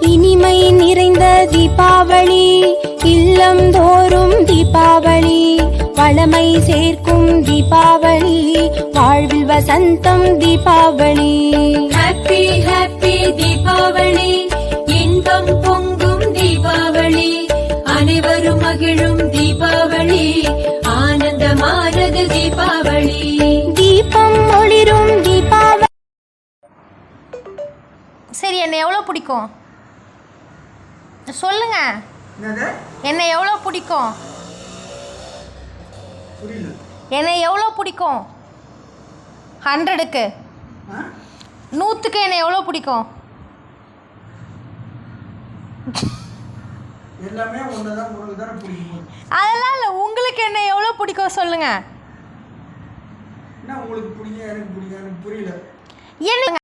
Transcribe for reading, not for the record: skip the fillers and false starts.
இனிமை நிறைந்த தீபாவளி, இல்லம் தோறும் தீபாவளி, வளமை சேர்க்கும் தீபாவளி, வாழ்வில் வசந்தம் தீபாவளி. ஹாப்பி ஹாப்பி தீபாவளி, இன்பம் பொங்கும் தீபாவளி, அனைவரும் மகிழும் தீபாவளி, ஆனந்தமானது தீபாவளி. தீபம் ஒளிரும் தீபாவளி. சரி, என்ன எவ்வளோ பிடிக்கும் சொல்லுங்க. என்ன எவ்வளோ பிடிக்கும்? என்னை எவ்வளோ பிடிக்கும்? 100க்கு 100க்கு என்னை எவ்வளோ பிடிக்கும்? அதெல்லாம் இல்லை, உங்களுக்கு என்ன எவ்வளோ பிடிக்கும் சொல்லுங்க. உங்களுக்கு பிடிக்கும், எனக்கு பிடிக்கும், எனக்கு புரியல. என்ன